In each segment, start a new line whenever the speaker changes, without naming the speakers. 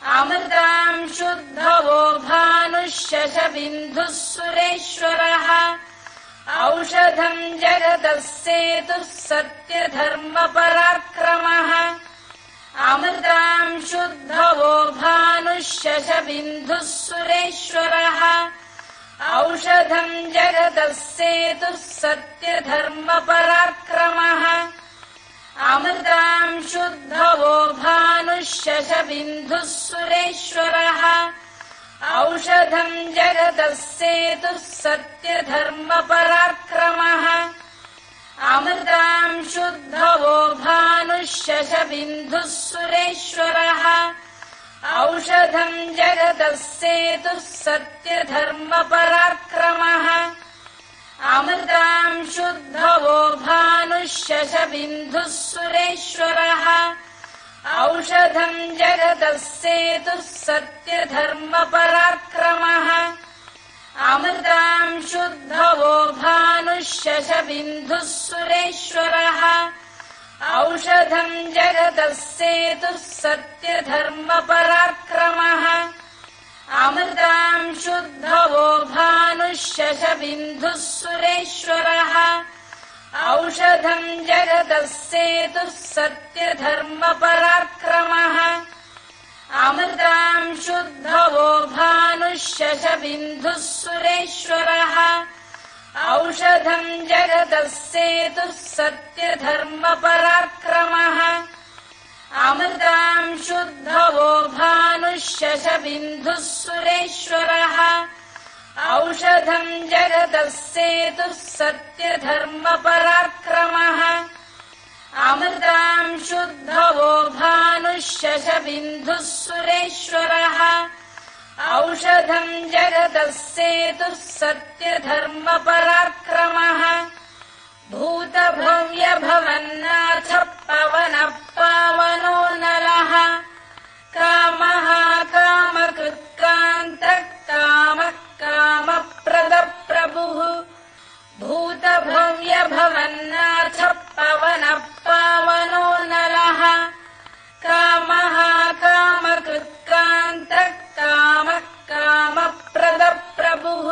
अमृतां शुद्धवो भानुः शशबिन्दुः सुरेश्वरः औषधं जगतः सेतुः सत्यधर्मपराक्रमः अमृतां शुद्धवो भानुः शशबिन्दुः सुरेश्वरः औषधं जगतः सेतुः सत्यधर्मपराक्रमः अमृतां शुद्धवो भानुः शशबिन्दुः सुरेश्वरः औषधं जगतः सेतुः सत्यधर्मपराक्रमः अमृतां शुद्धवो भानुः शशबिन्दुः सुरेश्वरः औषधं जगतः सेतुः सत्यधर्मपराक्रमः अमृतां शुद्धवो भानुः शशबिन्दुः सुरेश्वरः औषधं जगतः सेतुः सत्यधर्मपराक्रमः अमृतां शुद्धवो भानुः शशबिन्दुः सुरेश्वरः औषधं जगतः सेतुः सत्यधर्मपराक्रमः अमृतां शुद्धवो भानुः शशबिन्दुः सुरेश्वरः औषधं जगतः सेतुः सत्यधर्मपराक्रमः अमृतां शुद्धवो भानुः शशबिन्दुः सुरेश्वरः औषधं जगतः सेतुः सत्यधर्मपराक्रमः अमृतां शुद्धवो भानुः शशबिन्दुः सुरेश्वरः औषधं जगतः सेतुः सत्यधर्मपराक्रमः अमृतां शुद्धवो भानुः शशबिन्दुः सुरेश्वरः औषधं जगतः सेतुः सत्यधर्मपराक्रमः भूतभव्यभवन्नाथ पवनः पावनो नलः कामः कामकृत्कान्तः कामः कामप्रदप्रभुः भूतभव्यभवन्नाथ पवनः पावनो नलः कामः कामकृत्कान्तः कामः कामप्रदप्रभुः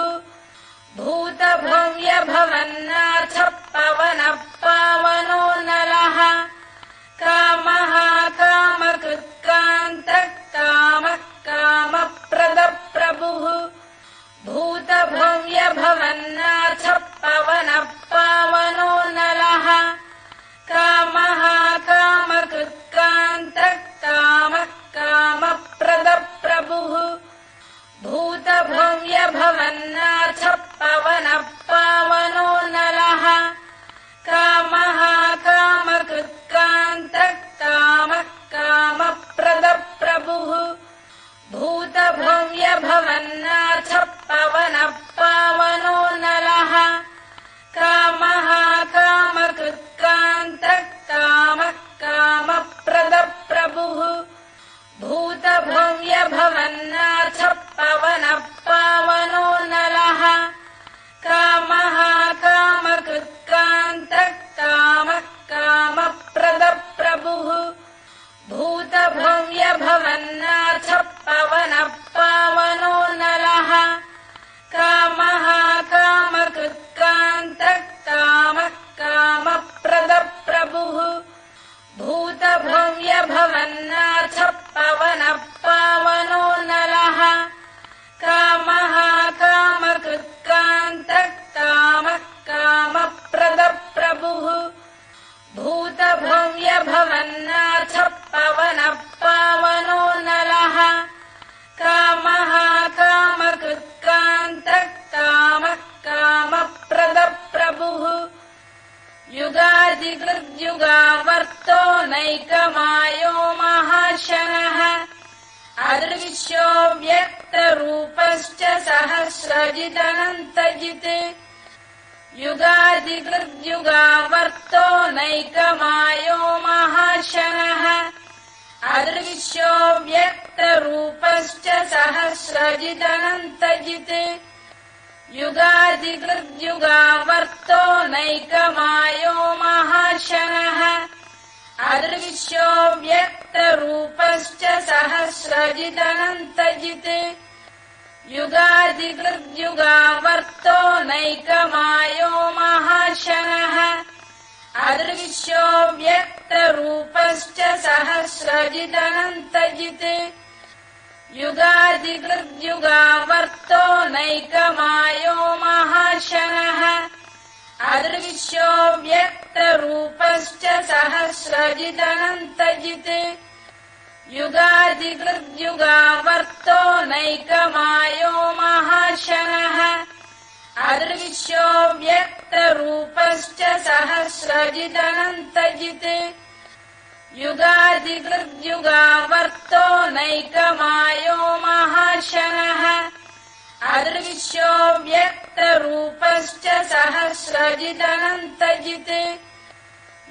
भूतभव्यभवन्नाथ पवनः पावनो नलः कामः कामकृत्कान्तः कामः कामप्रदप्रभुः भूतभव्यभवन्नाथ पवनः पावनो नलः कामः कामकृत्कान्तः कामः कामप्रदप्रभुः भूतभव्यभवन्नाथ पवनः पावनो नलः कामः कामकृत्कान्तः कामः कामप्रदप्रभुः भूतभव्यभवन्नाथ पवनः पावनो नलः कामः कामकृत्कान्तः कामः कामप्रदप्रभुः भूतभव्यभवन्नाथ पवनः पावनो नलः कामः कामकृत्कान्तः कामः कामप्रदप्रभुः भूतभव्यभवन्नाथ पवनः पावनो नलः कामः कामकृत्कान्तः कामः कामप्रदप्रभुः भूतभव्यभवन्नाथ पवनः पावनो नलः कामः कामकृत्कान्तः कामः कामप्रदप्रभुः भूतभव्यभवन्नाथ पवनः पावनो नलः कामः कामकृत्कान्तः कामः कामप्रदप्रभुः युगादिकृद्युगावर्तो नैकमायो महाशनः अदृश्यो व्यक्तरूपश्च सहस्रजिदनन्तजित् युगादिकृद्युगावर्तो नैकमायो महाशनः अदृश्यो व्यक्तरूपश्च सहस्रजिदनन्तजित् युगादिकृद्युगावर्तो नैकमायो महाशनः अदृश्यो व्यक्तरूपश्च सहस्रजिदनन्तजित् सहस्रजिदनन्तजित् युगादिकृद्युगावर्तो नैकमायो महाशनः अदृश्यो व्यक्तरूपश्च सहस्रजिदनन्तजित् युगादिकृद्युगावर्तो नैकमायो महाशनः अदृश्यो व्यक्तरूपश्च सहस्रजिदनन्तजित् युगादिकृद्युगावर्तो नैकमायो महाशनः अदृश्यो व्यक्तरूपश्च सहस्रजिदनन्तजित् युगादिकृद्युगावर्तो नैकमायो महाशनः अदृश्यो व्यक्तरूपश्च सहस्रजिदनन्तजित्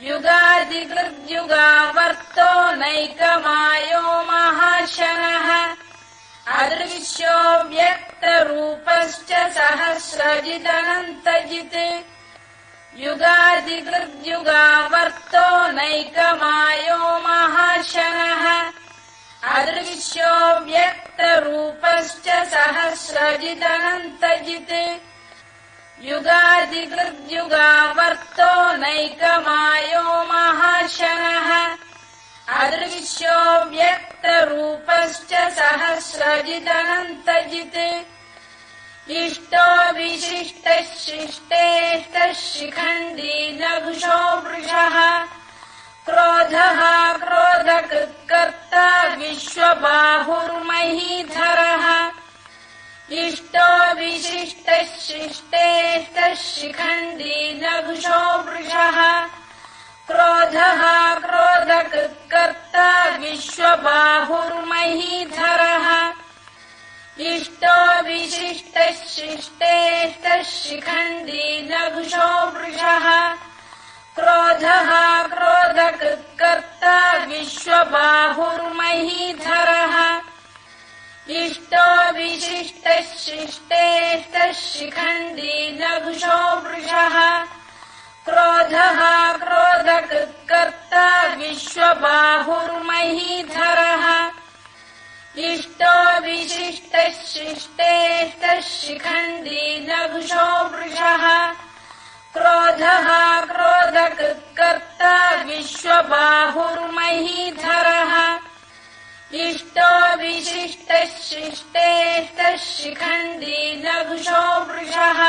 युगादिकृद्युगावर्तो नैकमायो महाशनः अदृश्यो व्यक्तरूपश्च सहस्रजिदनन्तजित् युगादिकृद्युगावर्तो नैकमायो महाशनः अदृश्यो व्यक्तरूपश्च सहस्रजिदनन्तजित् युगादिकृद्युगावर्तो नैकमायो महाशनः अदृश्यो व्यक्तरूपश्च सहस्रजिदनन्तजित् इष्टो विशिष्टः शिष्टेष्टः शिखण्डी नघुषो वृषः क्रोधः क्रोधकृत्कर्ता विश्वबाहुर्महीधरः इष्टो विशिष्टः शिष्टेष्टः शिखण्डी नघुषो वृषः क्रोधः क्रोधकृत्कर्ता विश्वबाहुर्महीधरः इष्टो विशिष्टः शिष्टेष्टः शिखण्डी नघुषो वृषः क्रोधः क्रोधकृत्कर्ता विश्वबाहुर्महीधरः इष्टो विशिष्टः शिष्टेष्टः शिखण्डी नघुषो वृषः क्रोधः क्रोधकृत्कर्ता विश्वबाहुर्महीधरः इष्टो विशिष्टः शिष्टेष्टः शिखण्डी नघुषो वृषः क्रोधः क्रोधकृत्कर्ता विश्वबाहुर्महीधरः इष्टो विशिष्टः शिष्टेष्टः शिखण्डी नघुषो वृषः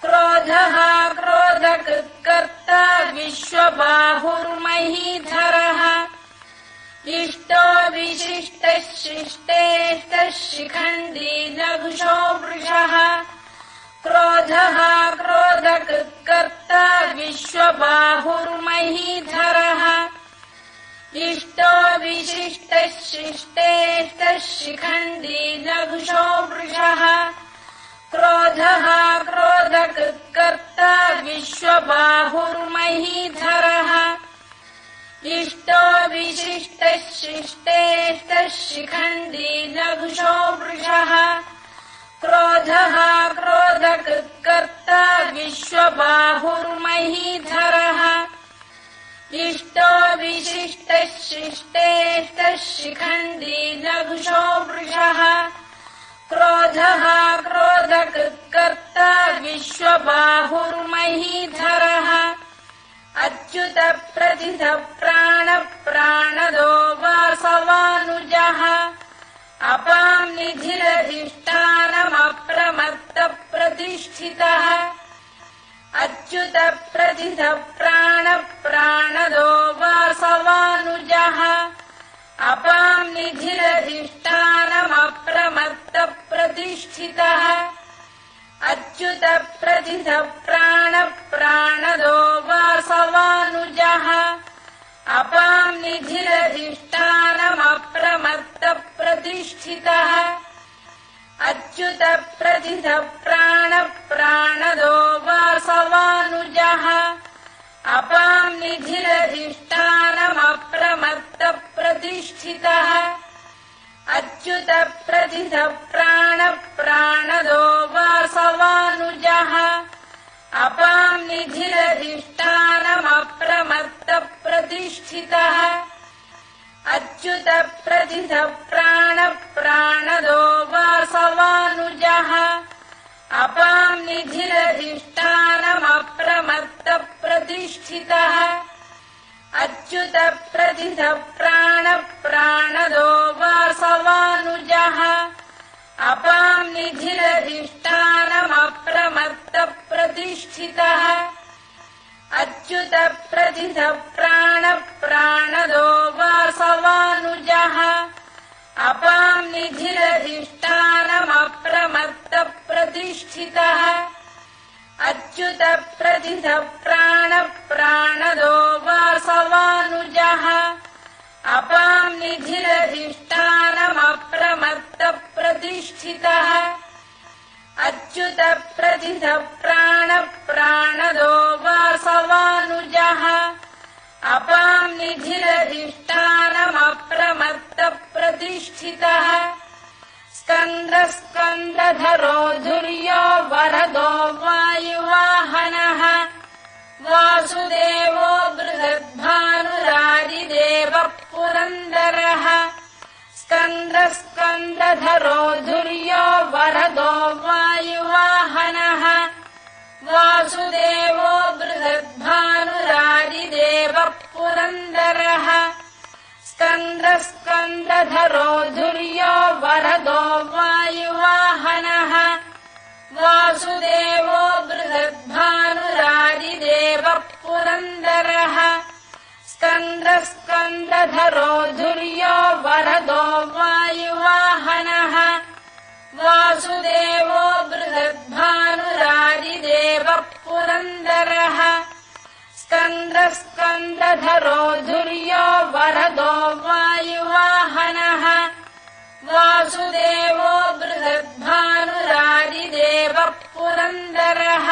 क्रोधः क्रोधकृत्कर्ता विश्वबाहुर्महीधरः इष्टो विशिष्टः शिष्टेष्टः शिखण्डी नघुषो वृषः क्रोधः क्रोधकृत्कर्ता विश्वबाहुर्महीधरः इष्टो विशिष्टः शिष्टेष्टः शिखण्डी नघुषो वृषः क्रोधः क्रोधकृत्कर्ता विश्वबाहुर्महीधरः इष्टो विशिष्टः शिष्टेष्टः शिखण्डी नघुषो वृषः क्रोधः क्रोधकृत्कर्ता विश्वबाहुर्महीधरः इष्टो विशिष्टः शिष्टेष्टः शिखण्डी नघुषो वृषः क्रोधः क्रोधकृत्कर्ता विश्वबाहुर्महीधरः अच्युत प्रथित प्राणप्राणदो वासवानुजः अपां निधिरधिष्ठानमप्रमत्तप्रतिष्ठितः अच्युत प्रथित प्राणप्राणदो वासवानुजः अपां निधिरधिष्ठानमप्रमत्तप्रतिष्ठितः अच्युत प्रथित प्राणप्राणदो वासवानुजः अपां निधिरधिष्ठानमप्रमत्तप्रतिष्ठितः अच्युत प्रथित प्राणप्राणदो वासवानुजः अपां निधिरधिष्ठानमप्रमत्तप्रतिष्ठितः अच्युत प्रथित प्राणप्राणदो वासवानुजः अपां निधिरधिष्ठानमप्रमत्तप्रतिष्ठितः अच्युत प्रथित प्राण प्राणदो वासवानुजः अपां निधिरधिष्ठानमप्रमत्त प्रतिष्ठितः अच्युत प्रथित प्राण प्राणदो वासवानुजः अपां निधिरधिष्ठानमप्रमत्त प्रतिष्ठितः अच्युत प्रथित प्राण प्राणदो वासवानुजः अपां निधिरधिष्ठानमप्रमत्त प्रतिष्ठितः अच्युत प्रथित प्राण प्राणदो वासवानुजः अपां निधिरधिष्ठानमप्रमत्त प्रतिष्ठितः अच्युत प्रथित प्राण प्राणदो वासवानुजः अपां निधिरधिष्ठानमप्रमत्त प्रतिष्ठितः स्कन्द स्कन्दधरो धुर्यो वरदो वायुवाहनः वासुदेवो बृहद्भानुरारिदेवः पुरन्दरः स्कन्द स्कन्दधरो धुर्यो वरदो वायुवाहनः वासुदेवो बृहद्भानुरारिदेवः पुरन्दरः स्कन्द स्कन्दधरो धुर्यो वरदो वायुवाहनः वासुदेवो बृहद्भानुरारिदेवः पुरन्दरः स्कन्द स्कन्दधरो धुर्यो वरदो वायुवाहनः वासुदेवो बृहद्भानुरारिदेवः पुरन्दरः स्कन्द स्कन्दधरो धुर्यो वरदो वायुवाहनः वासुदेवो बृहद्भानुरारिदेवः पुरन्दरः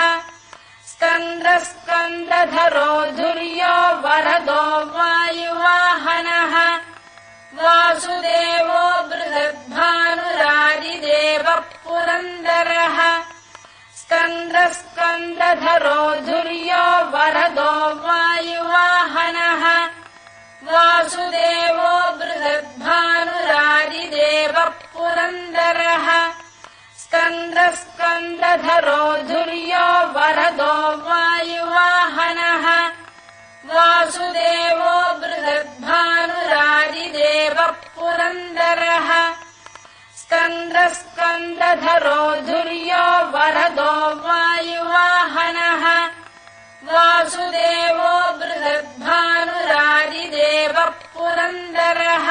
स्कन्द स्कन्दधरो धुर्यो वरदो वायुवाहनः वासुदेवो बृहद्भानुरारिदेवः पुरन्दरः स्कन्द स्कन्दधरो धुर्यो वरदो वायुवाहनः वासुदेवो बृहद्भानुरारिदेवः पुरन्दरः स्कन्द स्कन्दधरो धुर्यो वरदो वायुवाहनः वासुदेवो बृहद्भानुरारिदेवः पुरन्दरः स्कन्द स्कन्दधरो धुर्यो वरदो वायुवाहनः वासुदेवो बृहद्भानुरारिदेवः पुरन्दरः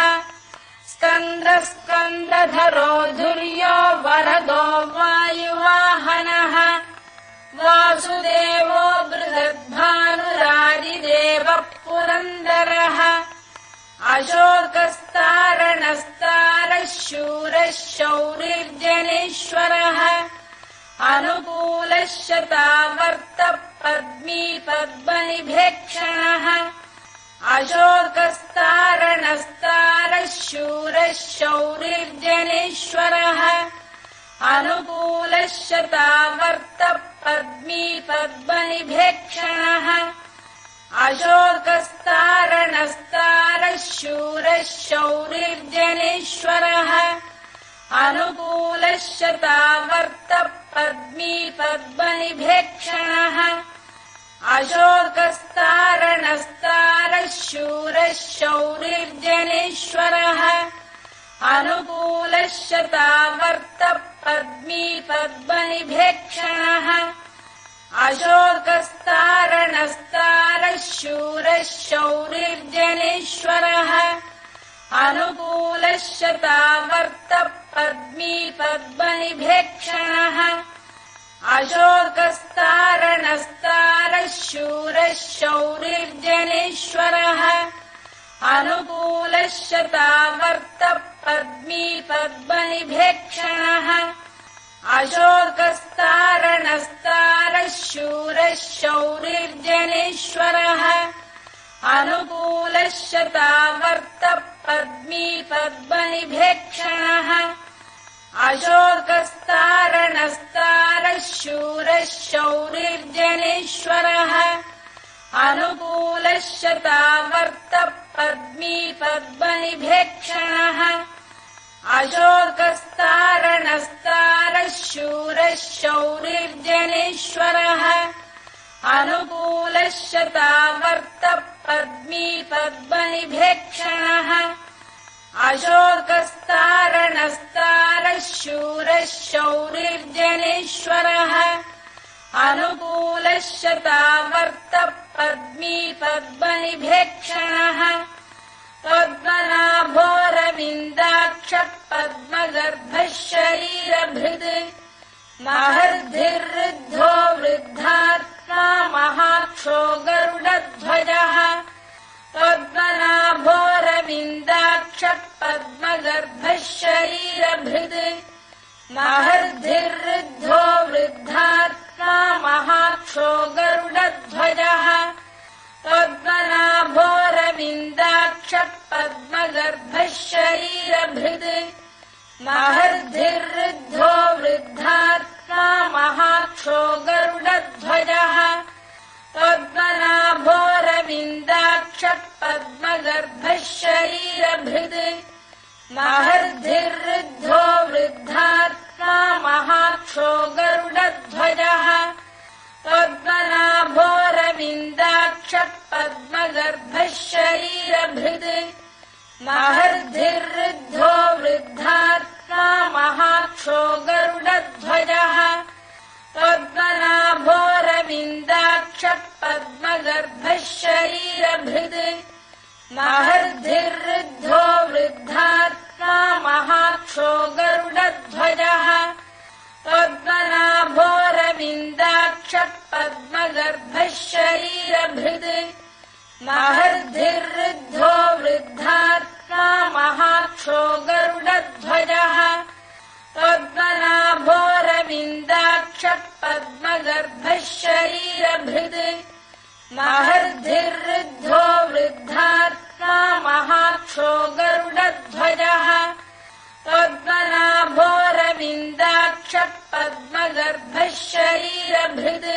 स्कन्द स्कन्दधरो धुर्यो वरदो वायुवाहनः वासुदेवो बृहद्भानुरारिदेवः पुरन्दरः अशोकस्तारणस्तारः शूरः शौरिर्जनेश्वरः अनुकूलः शतावर्तः पद्मी पद्मनिभेक्षणः अशोकस्तारणस्तारः शूरः शौरिर्जनेश्वरः अनुकूलः शतावर्तः पद्मी पद्मनिभेक्षणः अशोकस्तारणस्तारः शूरः शौरिर्जनेश्वरः अनुकूलः शतावर्तः पद्मी पद्मनिभेक्षणः अशोकस्तारणस्तारः शूरः शौरिर्जनेश्वरः अनुकूलः शतावर्तः पद्मी पद्मनिभेक्षणः अशोकस्तारणस्तारः शूरः शौरिर्जनेश्वरः अनुकूलः शतावर्तः पद्मी पद्मनिभेक्षणः अशोकस्तारणस्तारः शूरः शौरिर्जनेश्वरः अनुकूलः शतावर्तः पद्मी पद्मनिभेक्षणः अशोकस्तारणस्तारः शूरः शौरिर्जनेश्वरः अनुकूलः शतावर्तः पद्मी पद्मनिभेक्षणः अशोकस्तारणस्तारः शूरः शौरिर्जनेश्वरः अनुकूलः शतावर्तः पद्मी पद्मनिभेक्षणः अशोकस्तारणस्तारः शूरः शौरिर्जनेश्वरः अनुकूलः शतावर्तः पद्मी पद्मनिभेक्षणः अशोकस्तारणस्तारः शूरः शौरिर्जनेश्वरः अनुकूलः शतावर्तः पद्मी पद्मनिभेक्षणः पद्मनाभोरविन्दाक्षः पद्मगर्भः शरीरभृद् महर्धिर्वृद्धो वृद्धात्मा महाक्षो गरुडध्वजः पद्मनाभोरविन्दाक्षः पद्मगर्भः शरीरभृद् महर्धिर्वृद्धो वृद्धात्मा महाक्षो गरुडध्वजः पद्मनाभोरविन्दाक्षः पद्मगर्भः शरीरभृद् महर्धिर्वृद्धो वृद्धात्मा महाक्षो गरुडध्वजः पद्मनाभोरविन्दाक्षः पद्मगर्भः शरीरभृद् महर्धिर्वृद्धो वृद्धात्मा महाक्षो गरुडध्वजः पद्मनाभोरविन्दाक्षः पद्मगर्भः शरीरभृद् महर्धिर्वृद्धो वृद्धात्मा महाक्षो गरुडध्वजः पद्मनाभोरविन्दाक्षः पद्मगर्भः शरीरभृद् महर्धिर्वृद्धो वृद्धात्मा महाक्षो गरुडध्वजः पद्मनाभोरविन्दाक्षः पद्मगर्भः शरीरभृद् महर्धिर्वृद्धो वृद्धात्मा महाक्षो गरुडध्वजः पद्मनाभोरविन्दाक्षः पद्मगर्भः शरीरभृद् महर्धिर्वृद्धो वृद्धात्मा महाक्षो गरुडध्वजः पद्मनाभोरविन्दाक्षः पद्मगर्भः शरीरभृद्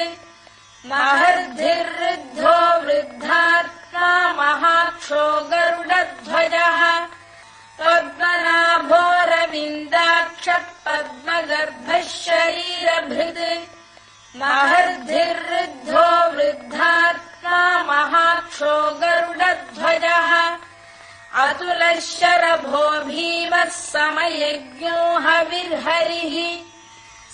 महर्धिर्वृद्धो वृद्धात्मा महाक्षो गरुडध्वजः पद्मनाभोरविन्दाक्षः पद्मगर्भः शरीरभृद् महर्धिर्वृद्धो वृद्धात्मा महाक्षो गरुडध्वजः अतुलः शरभो भीमः समयज्ञो हविर्हरिः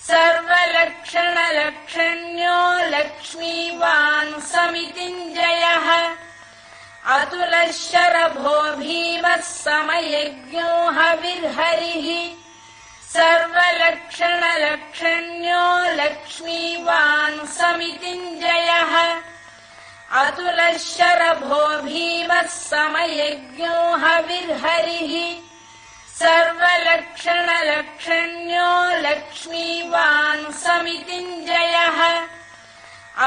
सर्वलक्षणलक्षण्यो लक्ष्मीवान् समितिञ्जयः अतुलः शरभो भीमः समयज्ञो हविर्हरिः सर्वलक्षणलक्षण्यो लक्ष्मीवान् समितिञ्जयः अतुलः शरभो भीमः समयज्ञो हविर्हरिः सर्वलक्षणलक्षण्यो लक्ष्मीवान् समितिञ्जयः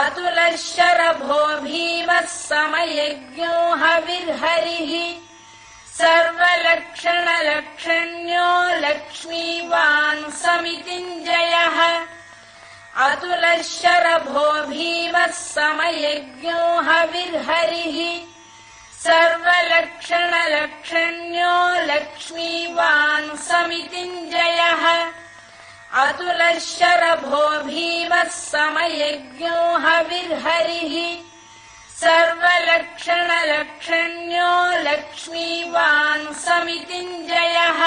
अतुलः शरभो भीमः समयज्ञो हविर्हरिः सर्वलक्षणलक्षण्यो लक्ष्मीवान् समितिञ्जयः अतुलः शरभो भीमः समयज्ञो हविर्हरिः सर्वलक्षणलक्षण्यो लक्ष्मीवान् समितिञ्जयः अतुलः शरभो भीमः समयज्ञो हविर्हरिः सर्वलक्षणलक्षण्यो लक्ष्मीवान् समितिञ्जयः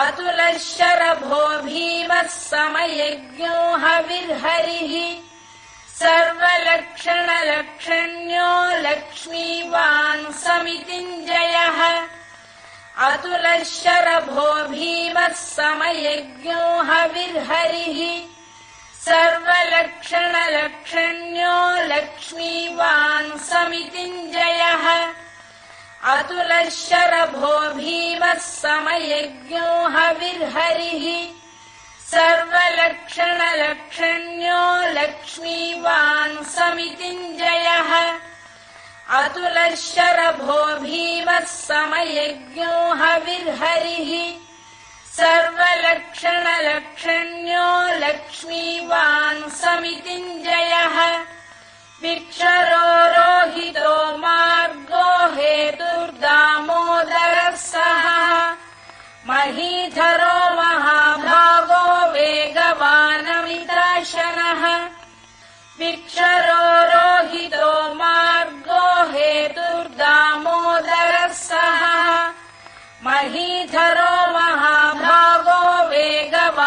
अतुलः शरभो भीमः समयज्ञो हविर्हरिः सर्वलक्षणलक्षण्यो लक्ष्मीवान् समितिञ्जयः अतुलः शरभो भीमः समयज्ञो हविर्हरिः सर्वलक्षणलक्षण्यो लक्ष्मीवान् समितिञ्जयः अतुलः शरभो भीमः समयज्ञो हविर्हरिः सर्वलक्षणलक्षण्यो लक्ष्मीवान् समितिञ्जयः अतुलः शरभो भीमः समयज्ञो हविर्हरिः सर्वलक्षणलक्षण्यो लक्ष्मीवान् समितिञ्जयः विक्षरोहितो मार्गो हेतुर्दामोदरः सः महीधरो महाभागो वेगवानमिताशनः विक्षरोहितो मार्गो हेतुर्दामोदरः सः महीधरो महाभागो वेगवानमिताशनः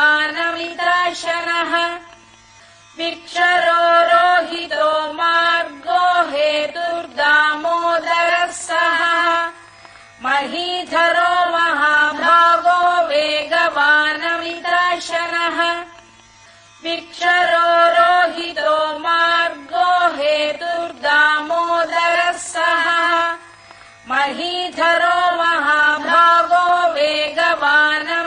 विक्षरोहितो मार्गो हेतुर्दामोदरः सः महीधरो महाभागो वेगवानमिताशनः विक्षरोहितो मार्गो हेतुर्दामोदरः सः महीधरो महाभागो वेगवानमिताशनः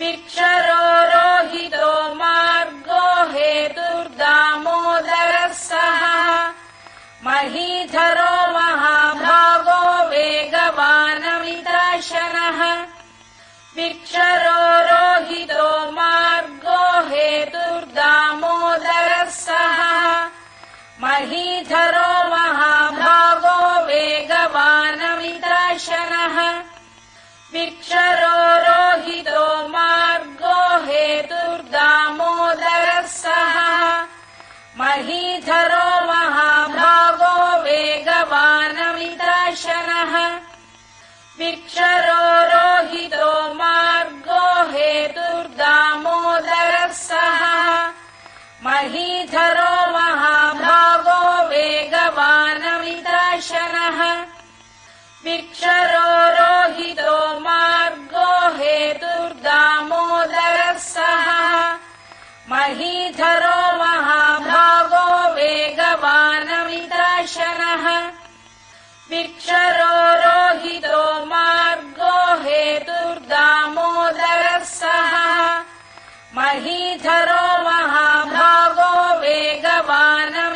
विक्षरोहितो मार्गो हेतुर्दामोदरः सः महीधरो महाभागो वेगवानमिताशनः विक्षरोहितो मार्गो हेतुर्दामोदरः सः महीधरो महाभागो वेगवानमिताशनः विक्षरोहितो मार्गो हेतुर्दामोदरः सः महीधरो महाभागो वेगवानमिताशनः विक्षरोहितो मार्गो हेतुर्दामोदरः सः महीधरो महाभागो वेगवानमिताशनः विक्षरोहितो मार्गो हेतुर्दामोदरः सः महीधरो महाभागो वेगवानमिताशनः विक्षरोहितो मार्गो हेतुर्दामोदरः सः महीधरो महाभागो वेगवानमिताशनः